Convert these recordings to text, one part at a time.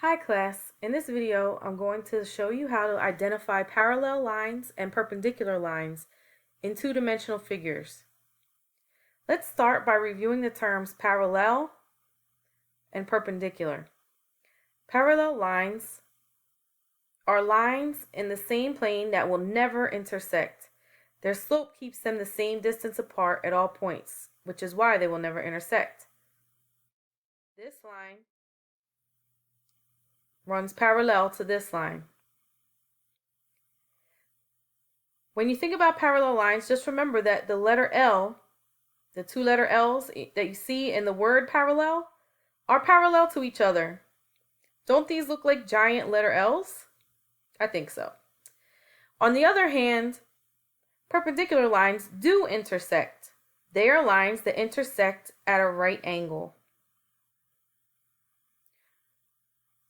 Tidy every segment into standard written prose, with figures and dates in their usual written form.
Hi class, in this video I'm going to show you how to identify parallel lines and perpendicular lines in two-dimensional figures. Let's start by reviewing the terms parallel and perpendicular. Parallel lines are lines in the same plane that will never intersect. Their slope keeps them the same distance apart at all points, which is why they will never intersect. This line runs parallel to this line. When you think about parallel lines, just remember that the letter L, the two letter L's that you see in the word parallel, are parallel to each other. Don't these look like giant letter L's? I think so. On the other hand, perpendicular lines do intersect. They are lines that intersect at a right angle.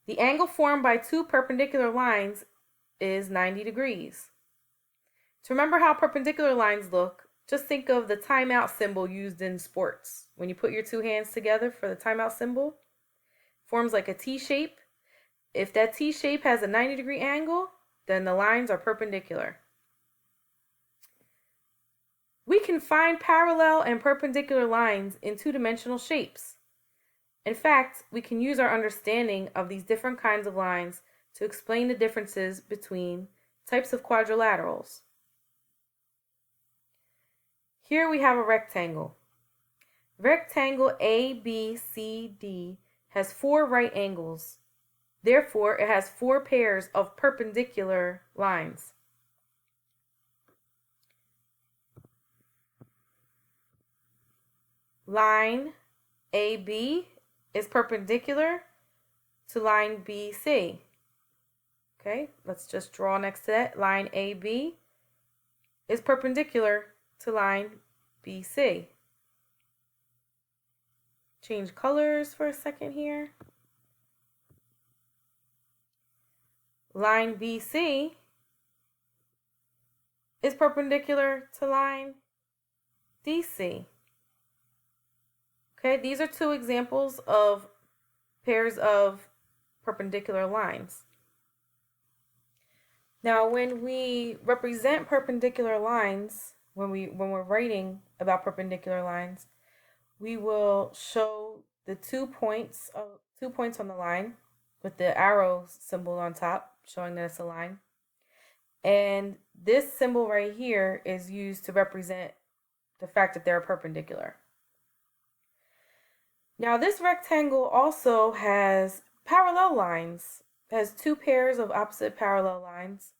The angle formed by two perpendicular lines is 90 degrees. To remember how perpendicular lines look, just think of the timeout symbol used in sports. When you put your two hands together for the timeout symbol, forms like a T shape. If that T shape has a 90-degree angle, then the lines are perpendicular. We can find parallel and perpendicular lines in two-dimensional shapes. In fact, we can use our understanding of these different kinds of lines to explain the differences between types of quadrilaterals. Here we have a rectangle. Rectangle ABCD has four right angles. Therefore, it has four pairs of perpendicular lines. Line AB is perpendicular to line BC. Okay, let's just draw next to that. Line AB is perpendicular to line BC. Change colors for a second here. Line BC is perpendicular to line DC. Okay, these are two examples of pairs of perpendicular lines. Now, when we represent perpendicular lines, when we're writing about perpendicular lines, we will show the 2 points on the line with the arrow symbol on top showing that it's a line. And this symbol right here is used to represent the fact that they're perpendicular. Now this rectangle also has parallel lines. It has two pairs of opposite parallel lines.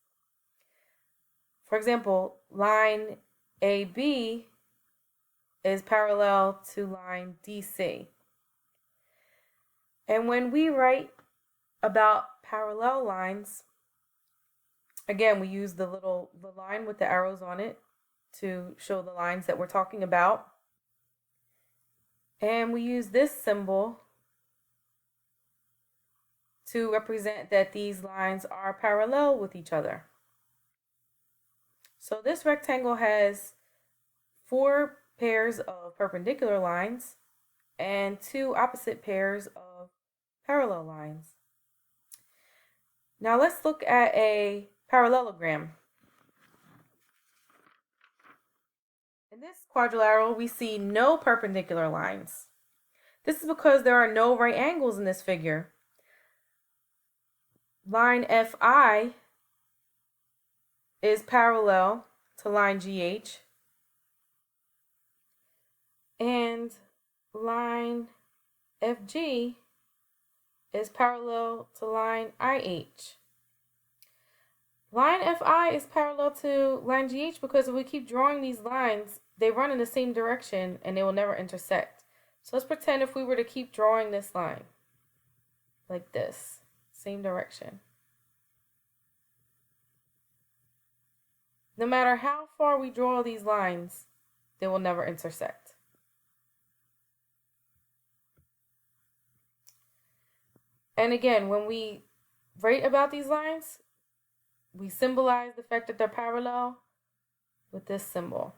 For example, line AB is parallel to line DC. And when we write about parallel lines, again, we use the line with the arrows on it to show the lines that we're talking about. And we use this symbol to represent that these lines are parallel with each other. So this rectangle has four pairs of perpendicular lines and two opposite pairs of parallel lines. Now let's look at a parallelogram. In this quadrilateral, we see no perpendicular lines. This is because there are no right angles in this figure. Line FI is parallel to line GH, and line FG is parallel to line IH. Line FI is parallel to line GH because if we keep drawing these lines, they run in the same direction and they will never intersect. So let's pretend if we were to keep drawing this line like this, same direction. No matter how far we draw these lines, they will never intersect. And again, when we write about these lines, we symbolize the fact that they're parallel with this symbol.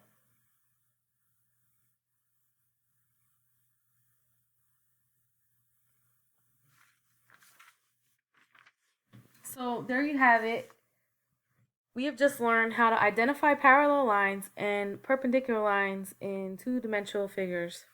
So there you have it. We have just learned how to identify parallel lines and perpendicular lines in two-dimensional figures.